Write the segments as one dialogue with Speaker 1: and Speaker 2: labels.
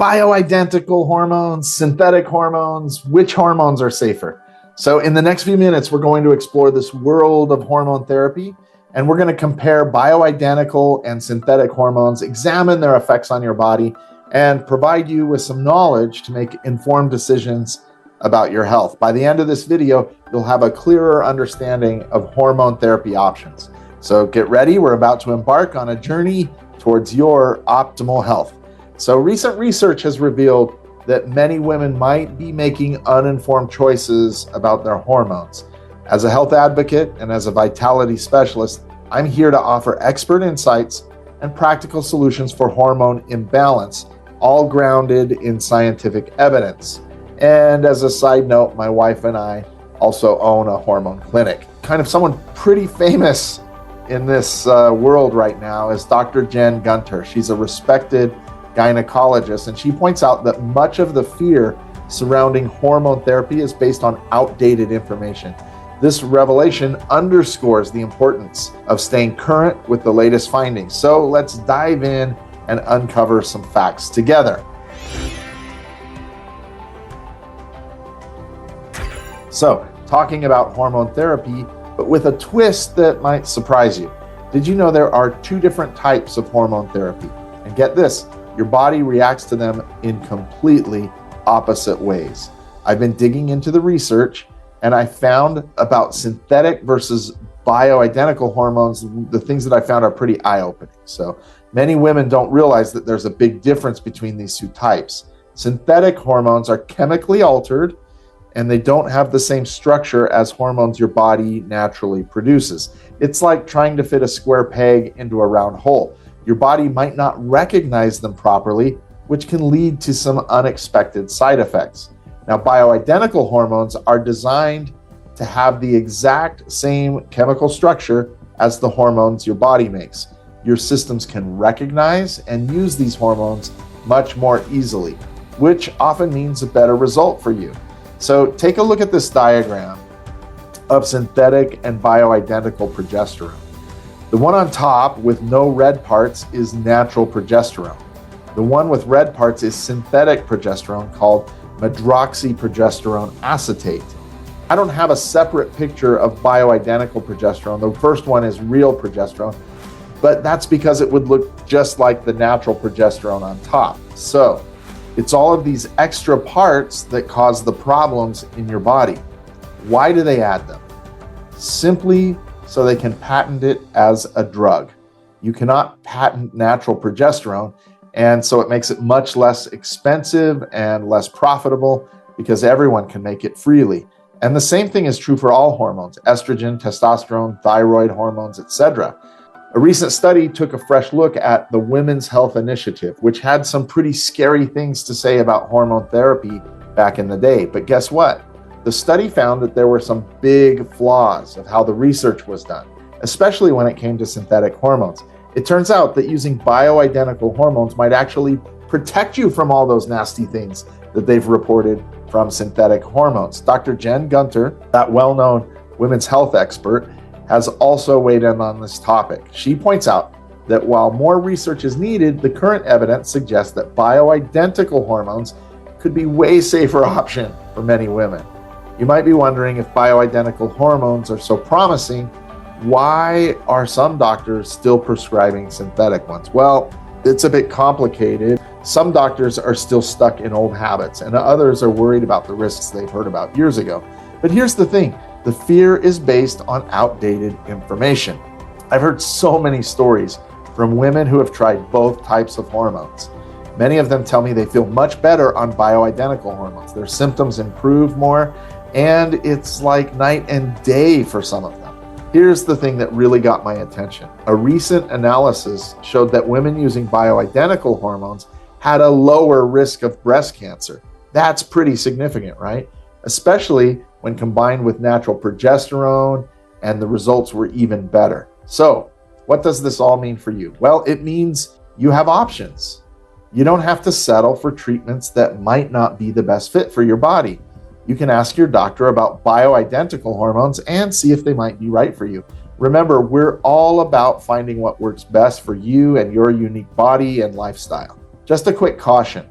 Speaker 1: Bioidentical hormones, synthetic hormones, which hormones are safer? So in the next few minutes, we're going to explore this world of hormone therapy, and we're going to compare bioidentical and synthetic hormones, examine their effects on your body, and provide you with some knowledge to make informed decisions about your health. By the end of this video, you'll have a clearer understanding of hormone therapy options. So get ready, we're about to embark on a journey towards your optimal health. So recent research has revealed that many women might be making uninformed choices about their hormones. As a health advocate and as a vitality specialist, I'm here to offer expert insights and practical solutions for hormone imbalance, all grounded in scientific evidence. And as a side note, my wife and I also own a hormone clinic. Kind of someone pretty famous in this world right now is Dr. Jen Gunter. She's a respected gynecologist, and she points out that much of the fear surrounding hormone therapy is based on outdated information. This revelation underscores the importance of staying current with the latest findings. So let's dive in and uncover some facts together. So, talking about hormone therapy, but with a twist that might surprise you. Did you know there are two different types of hormone therapy? And get this, your body reacts to them in completely opposite ways. I've been digging into the research, and I found about synthetic versus bioidentical hormones. The things that I found are pretty eye-opening. So many women don't realize that there's a big difference between these two types. Synthetic hormones are chemically altered, and they don't have the same structure as hormones your body naturally produces. It's like trying to fit a square peg into a round hole. Your body might not recognize them properly, which can lead to some unexpected side effects. Now, bioidentical hormones are designed to have the exact same chemical structure as the hormones your body makes. Your systems can recognize and use these hormones much more easily, which often means a better result for you. So take a look at this diagram of synthetic and bioidentical progesterone. The one on top with no red parts is natural progesterone. The one with red parts is synthetic progesterone called medroxyprogesterone acetate. I don't have a separate picture of bioidentical progesterone. The first one is real progesterone, but that's because it would look just like the natural progesterone on top. So it's all of these extra parts that cause the problems in your body. Why do they add them? Simply so they can patent it as a drug. You cannot patent natural progesterone, and so it makes it much less expensive and less profitable because everyone can make it freely. And the same thing is true for all hormones: estrogen, testosterone, thyroid hormones, etc. A recent study took a fresh look at the Women's Health Initiative, which had some pretty scary things to say about hormone therapy back in the day. But guess what? The study found that there were some big flaws of how the research was done, especially when it came to synthetic hormones. It turns out that using bioidentical hormones might actually protect you from all those nasty things that they've reported from synthetic hormones. Dr. Jen Gunter, that well-known women's health expert, has also weighed in on this topic. She points out that while more research is needed, the current evidence suggests that bioidentical hormones could be a way safer option for many women. You might be wondering, if bioidentical hormones are so promising, why are some doctors still prescribing synthetic ones? Well, it's a bit complicated. Some doctors are still stuck in old habits, and others are worried about the risks they've heard about years ago. But here's the thing, the fear is based on outdated information. I've heard so many stories from women who have tried both types of hormones. Many of them tell me they feel much better on bioidentical hormones. Their symptoms improve more, and it's like night and day for some of them. Here's the thing that really got my attention. A recent analysis showed that women using bioidentical hormones had a lower risk of breast cancer. That's pretty significant, right? Especially when combined with natural progesterone, and the results were even better. So, what does this all mean for you? Well, it means you have options. You don't have to settle for treatments that might not be the best fit for your body. You can ask your doctor about bioidentical hormones and see if they might be right for you. Remember, we're all about finding what works best for you and your unique body and lifestyle. Just a quick caution.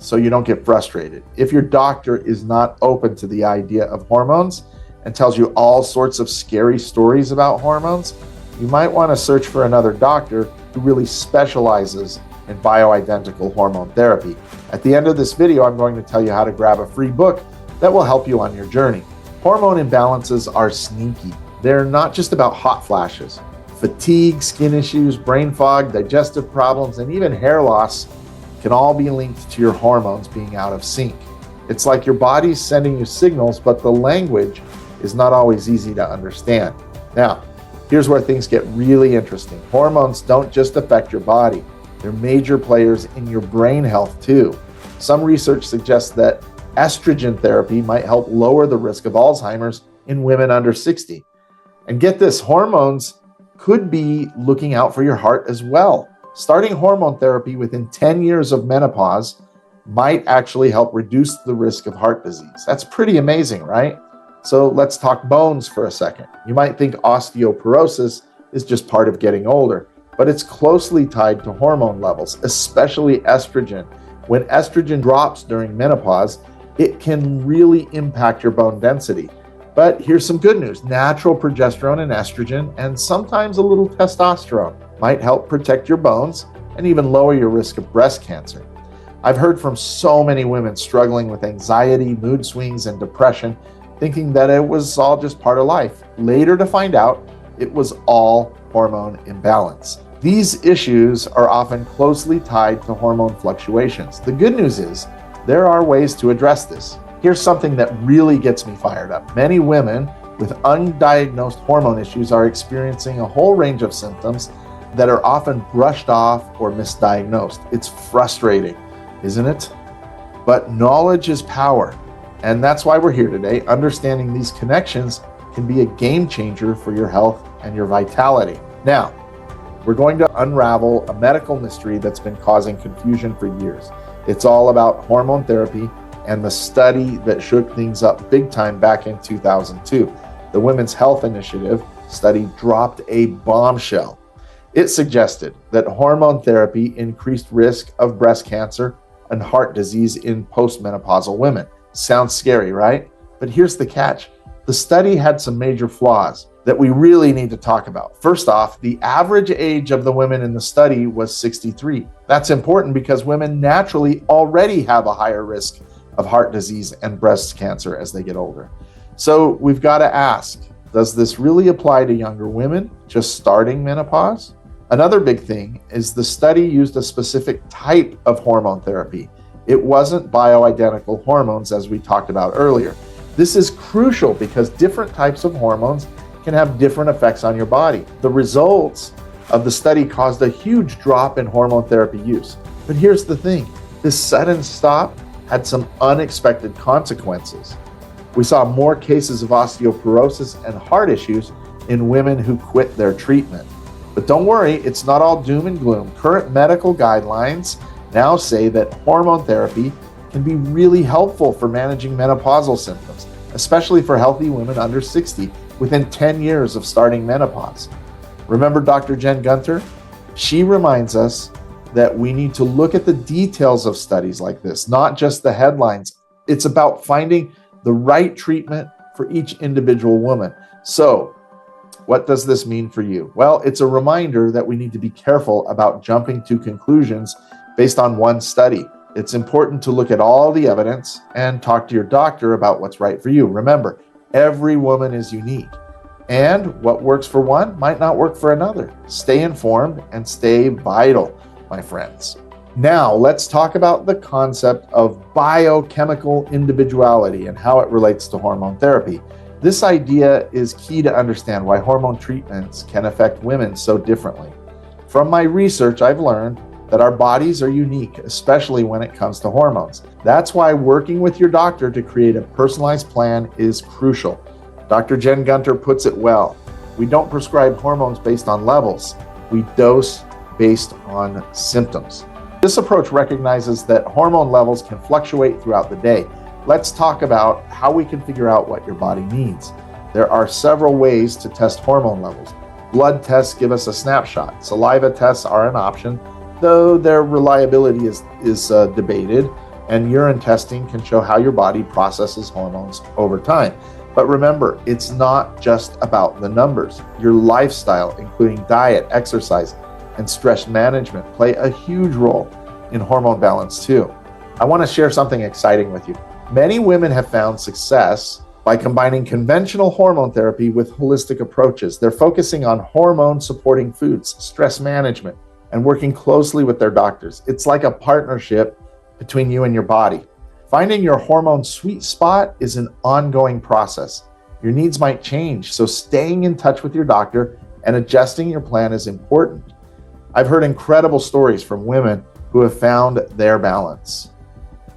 Speaker 1: so you don't get frustrated. If your doctor is not open to the idea of hormones and tells you all sorts of scary stories about hormones, you might want to search for another doctor who really specializes in bioidentical hormone therapy. At the end of this video, I'm going to tell you how to grab a free book that will help you on your journey. Hormone imbalances are sneaky. They're not just about hot flashes. Fatigue, skin issues, brain fog, digestive problems, and even hair loss can all be linked to your hormones being out of sync. It's like your body's sending you signals, but the language is not always easy to understand. Now, here's where things get really interesting. Hormones don't just affect your body. They're major players in your brain health too. Some research suggests that estrogen therapy might help lower the risk of Alzheimer's in women under 60. And get this, hormones could be looking out for your heart as well. Starting hormone therapy within 10 years of menopause might actually help reduce the risk of heart disease. That's pretty amazing, right? So let's talk bones for a second. You might think osteoporosis is just part of getting older, but it's closely tied to hormone levels, especially estrogen. When estrogen drops during menopause, it can really impact your bone density. But here's some good news. Natural progesterone and estrogen, and sometimes a little testosterone, might help protect your bones and even lower your risk of breast cancer. I've heard from so many women struggling with anxiety, mood swings, and depression, thinking that it was all just part of life, later to find out it was all hormone imbalance. These issues are often closely tied to hormone fluctuations. The good news is there are ways to address this. Here's something that really gets me fired up. Many women with undiagnosed hormone issues are experiencing a whole range of symptoms that are often brushed off or misdiagnosed. It's frustrating, isn't it? But knowledge is power. And that's why we're here today. Understanding these connections can be a game changer for your health and your vitality. Now, we're going to unravel a medical mystery that's been causing confusion for years. It's all about hormone therapy and the study that shook things up big time back in 2002. The Women's Health Initiative study dropped a bombshell. It suggested that hormone therapy increased risk of breast cancer and heart disease in postmenopausal women. Sounds scary, right? But here's the catch. The study had some major flaws that we really need to talk about. First off, the average age of the women in the study was 63. That's important because women naturally already have a higher risk of heart disease and breast cancer as they get older. So we've got to ask, does this really apply to younger women just starting menopause? Another big thing is the study used a specific type of hormone therapy. It wasn't bioidentical hormones as we talked about earlier. This is crucial because different types of hormones can have different effects on your body. The results of the study caused a huge drop in hormone therapy use. But here's the thing, this sudden stop had some unexpected consequences. We saw more cases of osteoporosis and heart issues in women who quit their treatment. But don't worry, it's not all doom and gloom. Current medical guidelines now say that hormone therapy can be really helpful for managing menopausal symptoms, especially for healthy women under 60 within 10 years of starting menopause. Remember Dr. Jen Gunter? She reminds us that we need to look at the details of studies like this, not just the headlines. It's about finding the right treatment for each individual woman. So, what does this mean for you? Well, it's a reminder that we need to be careful about jumping to conclusions based on one study. It's important to look at all the evidence and talk to your doctor about what's right for you. Remember, every woman is unique, and what works for one might not work for another. Stay informed and stay vital, my friends. Now, let's talk about the concept of biochemical individuality and how it relates to hormone therapy. This idea is key to understand why hormone treatments can affect women so differently. From my research, I've learned that our bodies are unique, especially when it comes to hormones. That's why working with your doctor to create a personalized plan is crucial. Dr. Jen Gunter puts it well. We don't prescribe hormones based on levels. We dose based on symptoms. This approach recognizes that hormone levels can fluctuate throughout the day. Let's talk about how we can figure out what your body needs. There are several ways to test hormone levels. Blood tests give us a snapshot. Saliva tests are an option, though their reliability is debated. and urine testing can show how your body processes hormones over time. But remember, it's not just about the numbers. Your lifestyle, including diet, exercise, and stress management, play a huge role in hormone balance too. I want to share something exciting with you. Many women have found success by combining conventional hormone therapy with holistic approaches. They're focusing on hormone-supporting foods, stress management, and working closely with their doctors. It's like a partnership between you and your body. Finding your hormone sweet spot is an ongoing process. Your needs might change, so staying in touch with your doctor and adjusting your plan is important. I've heard incredible stories from women who have found their balance.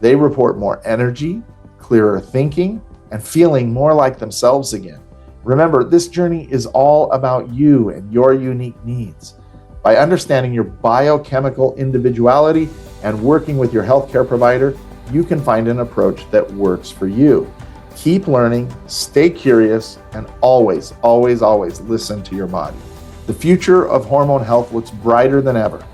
Speaker 1: They report more energy, clearer thinking, and feeling more like themselves again. Remember, this journey is all about you and your unique needs. By understanding your biochemical individuality and working with your healthcare provider, you can find an approach that works for you. Keep learning, stay curious, and always, always, always listen to your body. The future of hormone health looks brighter than ever,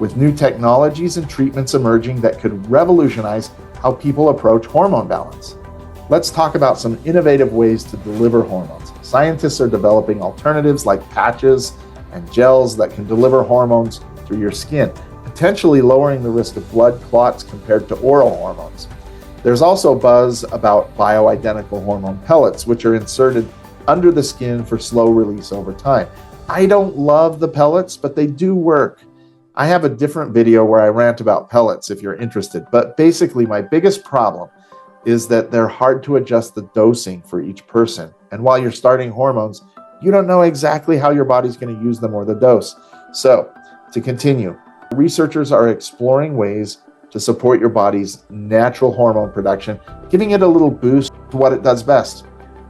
Speaker 1: with new technologies and treatments emerging that could revolutionize how people approach hormone balance. Let's talk about some innovative ways to deliver hormones. Scientists are developing alternatives like patches and gels that can deliver hormones through your skin, potentially lowering the risk of blood clots compared to oral hormones. There's also buzz about bioidentical hormone pellets, which are inserted under the skin for slow release over time. I don't love the pellets, but they do work. I have a different video where I rant about pellets if you're interested, but basically my biggest problem is that they're hard to adjust the dosing for each person. And while you're starting hormones, you don't know exactly how your body's going to use them or the dose. So, to continue, researchers are exploring ways to support your body's natural hormone production, giving it a little boost to what it does best.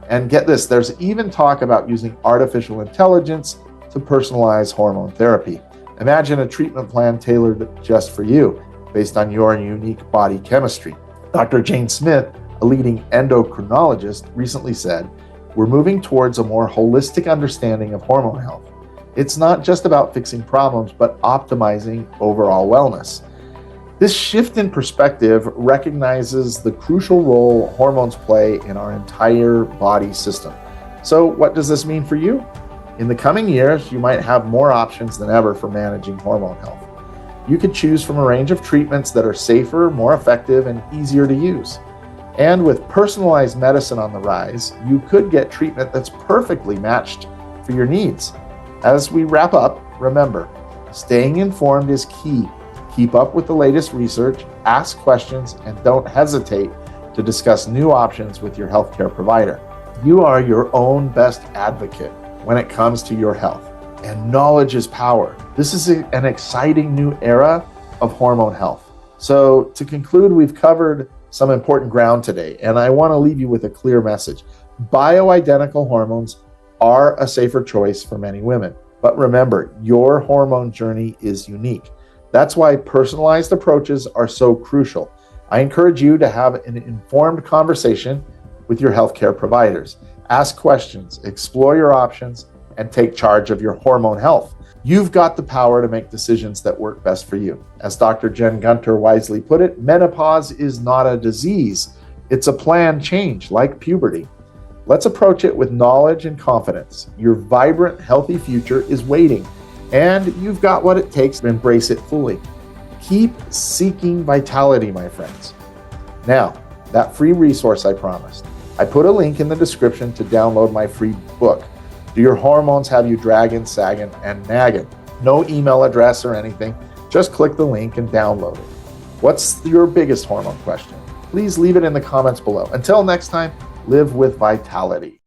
Speaker 1: And get this, there's even talk about using artificial intelligence to personalize hormone therapy. Imagine a treatment plan tailored just for you, based on your unique body chemistry. Dr. Jane Smith, a leading endocrinologist, recently said, "We're moving towards a more holistic understanding of hormone health. It's not just about fixing problems, but optimizing overall wellness." This shift in perspective recognizes the crucial role hormones play in our entire body system. So what does this mean for you? In the coming years, you might have more options than ever for managing hormone health. You could choose from a range of treatments that are safer, more effective, and easier to use. And with personalized medicine on the rise, you could get treatment that's perfectly matched for your needs. As we wrap up, remember, staying informed is key. Keep up with the latest research, ask questions, and don't hesitate to discuss new options with your healthcare provider. You are your own best advocate when it comes to your health, and knowledge is power. This is an exciting new era of hormone health. So to conclude, we've covered some important ground today, and I want to leave you with a clear message. Bioidentical hormones are a safer choice for many women. But remember, your hormone journey is unique. That's why personalized approaches are so crucial. I encourage you to have an informed conversation with your healthcare providers. Ask questions, explore your options, and take charge of your hormone health. You've got the power to make decisions that work best for you. As Dr. Jen Gunter wisely put it, menopause is not a disease. It's a planned change, like puberty. Let's approach it with knowledge and confidence. Your vibrant, healthy future is waiting, and you've got what it takes to embrace it fully. Keep seeking vitality, my friends. Now, that free resource I promised. I put a link in the description to download my free book, Do Your Hormones Have You Dragging, Sagging, and Nagging? No email address or anything. Just click the link and download it. What's your biggest hormone question? Please leave it in the comments below. Until next time, live with vitality.